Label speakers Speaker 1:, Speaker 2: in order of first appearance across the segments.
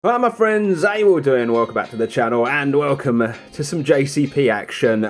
Speaker 1: Hi my friends, how you all doing? Welcome back to the channel and welcome to some JCP action.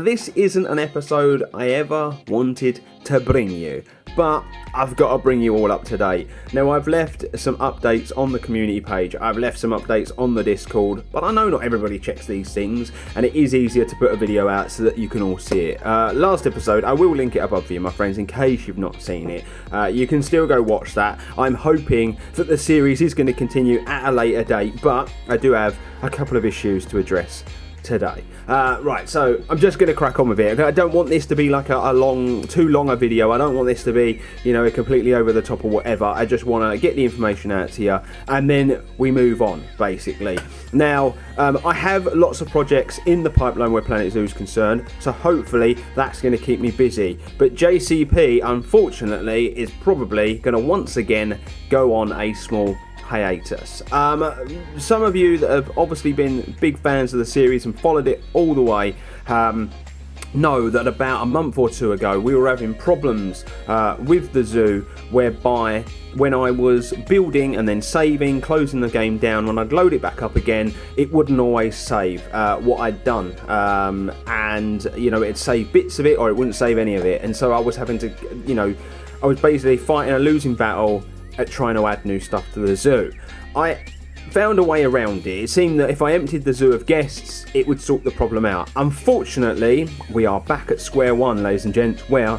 Speaker 1: This isn't an episode I ever wanted to bring you, but I've got to bring you all up to date. Now I've left some updates on the community page, I've left some updates on the Discord, but I know not everybody checks these things and it is easier to put a video out so that you can all see it. Last episode, I will link it above for you my friends in case you've not seen it. You can still go watch that. I'm hoping that the series is going to continue at a later date, but I do have a couple of issues to address today. Right, so I'm just going to crack on with it. I don't want this to be like too long a video. I don't want this to be, you know, completely over the top or whatever. I just want to get the information out to you and then we move on, basically. Now, I have lots of projects in the pipeline where Planet Zoo is concerned, so hopefully that's going to keep me busy. But JCP, unfortunately, is probably going to once again go on a small hiatus. Some of you that have obviously been big fans of the series and followed it all the way know that about a month or two ago we were having problems with the zoo, whereby when I was building and then saving, closing the game down, when I'd load it back up again, it wouldn't always save what I'd done, and you know, it'd save bits of it or it wouldn't save any of it, and so I was having to, you know, I was basically fighting a losing battle at trying to add new stuff to the zoo. I found a way around it. It seemed that if I emptied the zoo of guests, it would sort the problem out. Unfortunately, we are back at square one, ladies and gents, where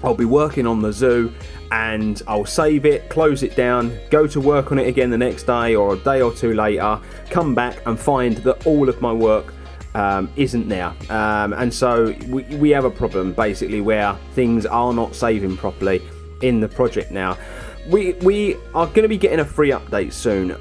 Speaker 1: I'll be working on the zoo and I'll save it, close it down, go to work on it again the next day or a day or two later, come back and find that all of my work isn't there, and so we have a problem basically where things are not saving properly in the project now. We are going to be getting a free update soon.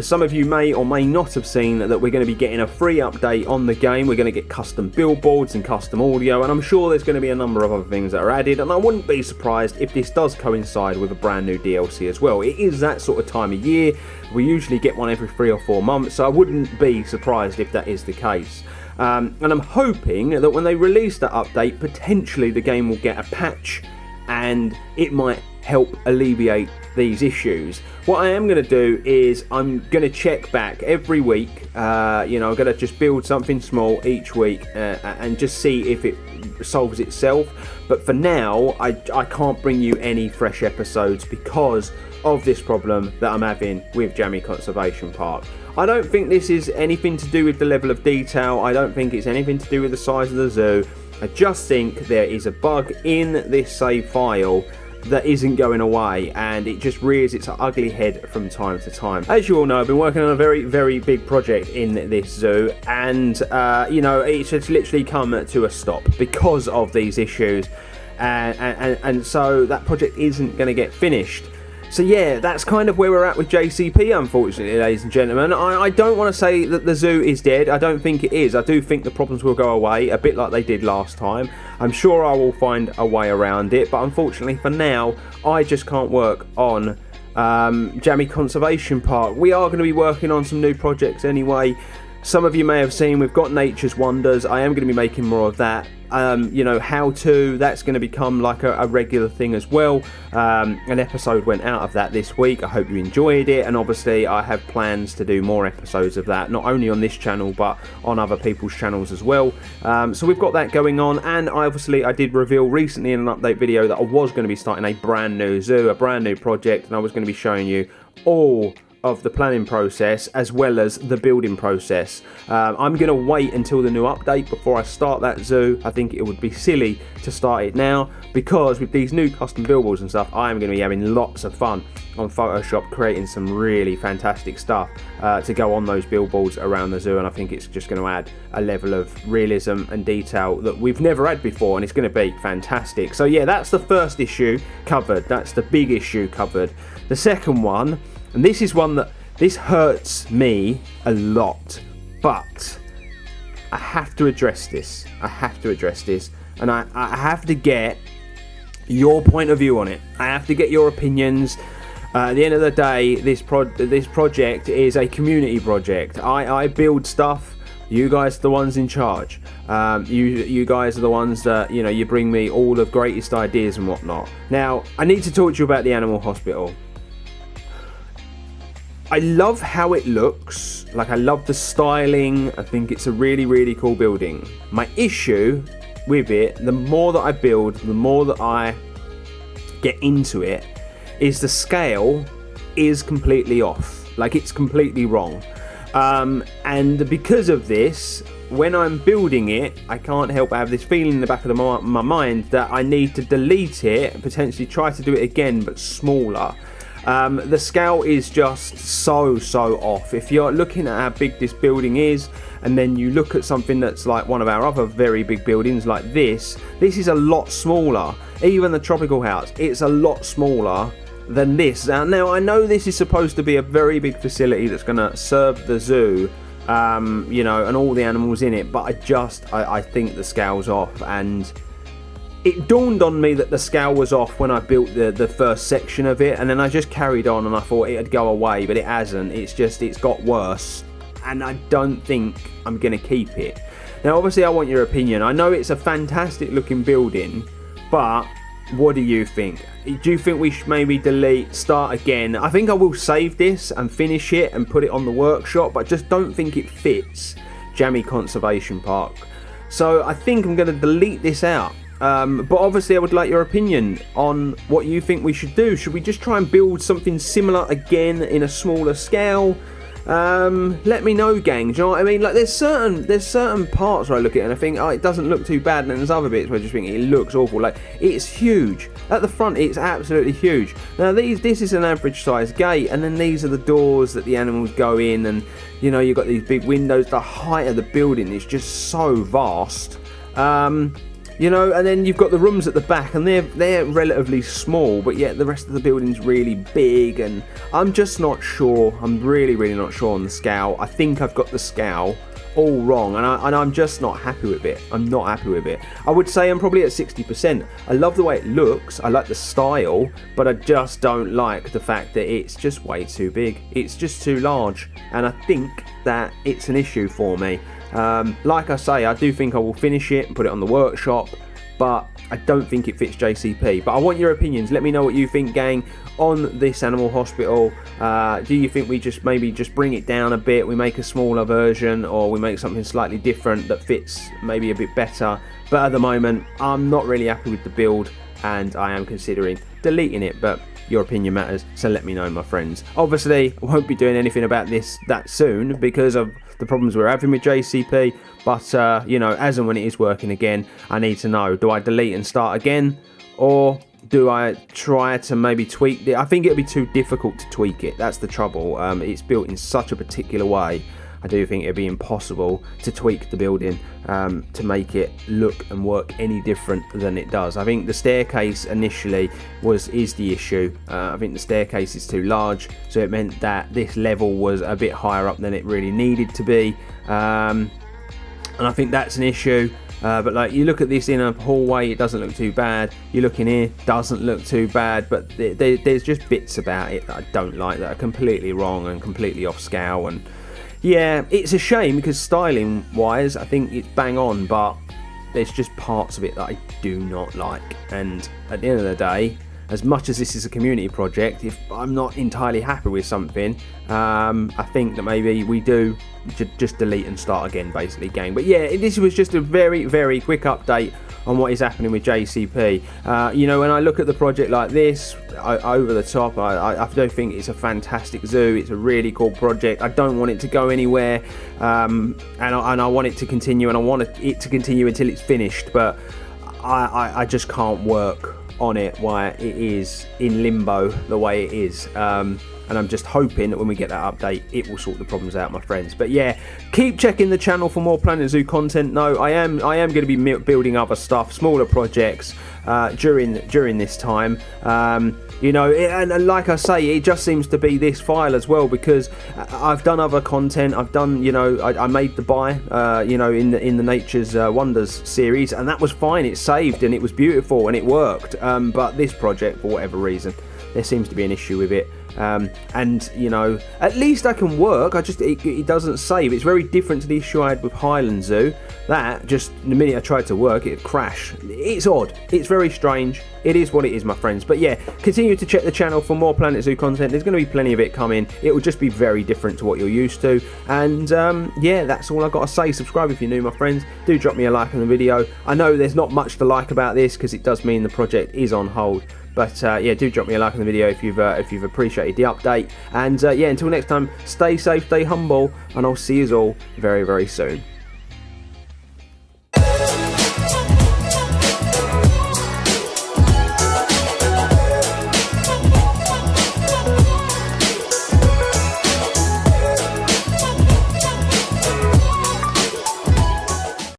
Speaker 1: Some of you may or may not have seen that we're going to be getting a free update on the game. We're going to get custom billboards and custom audio, and I'm sure there's going to be a number of other things that are added, and I wouldn't be surprised if this does coincide with a brand new DLC as well. It is that sort of time of year. We usually get one every 3 or 4 months, so I wouldn't be surprised if that is the case. And I'm hoping that when they release that update, potentially the game will get a patch and it might help alleviate these issues. What I am going to do is I'm going to check back every week. You know, I'm going to just build something small each week and just see if it solves itself. But for now, I can't bring you any fresh episodes because of this problem that I'm having with Jamii Conservation Park. I don't think this is anything to do with the level of detail. I don't think it's anything to do with the size of the zoo. I just think there is a bug in this save file that isn't going away, and it just rears its ugly head from time to time. As you all know, I've been working on a very, very big project in this zoo, and you know, it's just literally come to a stop because of these issues, and so that project isn't going to get finished. So yeah, that's kind of where we're at with JCP, unfortunately, ladies and gentlemen. I don't want to say that the zoo is dead. I don't think it is. I do think the problems will go away, a bit like they did last time. I'm sure I will find a way around it, but unfortunately for now, I just can't work on Jamii Conservation Park. We are going to be working on some new projects anyway. Some of you may have seen we've got Nature's Wonders. I am going to be making more of that. You know, how to, that's going to become like a regular thing as well. An episode went out of that this week. I hope you enjoyed it, and obviously I have plans to do more episodes of that, not only on this channel but on other people's channels as well. So we've got that going on, and I did reveal recently in an update video that I was going to be starting a brand new zoo, a brand new project, and I was going to be showing you all of the planning process as well as the building process. I'm going to wait until the new update before I start that zoo. I think it would be silly to start it now, because with these new custom billboards and stuff, I am going to be having lots of fun on Photoshop creating some really fantastic stuff to go on those billboards around the zoo, and I think it's just going to add a level of realism and detail that we've never had before, and it's going to be fantastic. So yeah, that's the first issue covered. That's the big issue covered. The second one, and this is one that this hurts me a lot, but I have to address this. I have to address this, and I have to get your point of view on it. I have to get your opinions. At the end of the day, this project is a community project. I build stuff. You guys are the ones in charge. You guys are the ones that, you know, you bring me all the greatest ideas and whatnot. Now, I need to talk to you about the animal hospital. I love how it looks. Like, I love the styling. I think it's a really, really cool building. My issue with it, the more that I build, the more that I get into it, is the scale is completely off. Like, it's completely wrong. And because of this, when I'm building it, I can't help but have this feeling in the back of my mind that I need to delete it and potentially try to do it again, but smaller. The scale is just so off. If you're looking at how big this building is, and then you look at something that's like one of our other very big buildings like this is a lot smaller. Even the tropical house, it's a lot smaller than this. Now I know this is supposed to be a very big facility that's going to serve the zoo, you know, and all the animals in it, but I think the scale's off. And it dawned on me that the scale was off when I built the first section of it, and then I just carried on and I thought it'd go away, but it hasn't. It's got worse, and I don't think I'm going to keep it. Now obviously I want your opinion. I know it's a fantastic looking building, but what do you think? Do you think we should maybe delete, start again? I think I will save this and finish it and put it on the workshop, but I just don't think it fits Jamii Conservation Park. So I think I'm going to delete this out. But obviously I would like your opinion on what you think we should do. Should we just try and build something similar again in a smaller scale? Let me know, gang. Do you know what I mean? Like, there's certain parts where I look at it and I think, oh, it doesn't look too bad, and then there's other bits where I just think it looks awful. Like, it's huge at the front. It's absolutely huge. Now this is an average size gate, and then these are the doors that the animals go in, and you know, you've got these big windows. The height of the building is just so vast. You know, and then you've got the rooms at the back, and they're relatively small, but yet the rest of the building's really big, and I'm just not sure. I'm really not sure on the scale. I think I've got the scale all wrong, and I'm just not happy with it. I'm not happy with it. I would say I'm probably at 60%. I love the way it looks. I like the style, but I just don't like the fact that it's just way too big. It's just too large, and I think that it's an issue for me. Like I say, I do think I will finish it and put it on the workshop, but I don't think it fits JCP. But I want your opinions. Let me know what you think, gang, on this animal hospital. Do you think we just maybe bring it down a bit, we make a smaller version, or we make something slightly different that fits maybe a bit better? But at the moment, I'm not really happy with the build, and I am considering deleting it. But your opinion matters, so let me know, my friends. Obviously, I won't be doing anything about this that soon because of the problems we're having with JCP, but you know, as and when it is working again, I need to know, do I delete and start again, or do I try to maybe tweak it? I think it'll be too difficult to tweak it. That's the trouble. It's built in such a particular way. I do think it'd be impossible to tweak the building to make it look and work any different than it does. I think the staircase initially is the issue. I think the staircase is too large, so it meant that this level was a bit higher up than it really needed to be, and I think that's an issue. But like, you look at this in a hallway, it doesn't look too bad. You look in here, doesn't look too bad. But there's just bits about it that I don't like, that are completely wrong and completely off scale. And yeah, it's a shame because styling wise, I think it's bang on, but there's just parts of it that I do not like. And at the end of the day, as much as this is a community project, if I'm not entirely happy with something, I think that maybe we do just delete and start again, basically, gang. But yeah, this was just a very quick update on what is happening with JCP. You know, when I look at the project like this, over the top, I don't think it's a fantastic zoo. It's a really cool project. I don't want it to go anywhere, and I want it to continue, and I want it to continue until it's finished. But I just can't work on it while it is in limbo the way it is. And I'm just hoping that when we get that update, it will sort the problems out, my friends. But yeah, keep checking the channel for more Planet Zoo content. No, I am going to be building other stuff, smaller projects during this time. You know, and like I say, it just seems to be this file as well, because I've done other content. I've done, you know, I made the buy, you know, in the Nature's Wonders series, and that was fine. It saved and it was beautiful and it worked. But this project, for whatever reason, there seems to be an issue with it. and you know, at least I can work. It doesn't save. It's very different to the issue I had with Highland Zoo. That just the minute I tried to work, it'd crash. It's odd. It's very strange. It is what it is, my friends. But yeah, continue to check the channel for more Planet Zoo content. There's going to be plenty of it coming. It will just be very different to what you're used to. And yeah, that's all I've got to say. Subscribe if you're new, my friends. Do drop me a like on the video. I know there's not much to like about this because it does mean the project is on hold. But yeah, do drop me a like on the video if you've appreciated the update. And yeah, until next time, stay safe, stay humble, and I'll see you all very, very soon.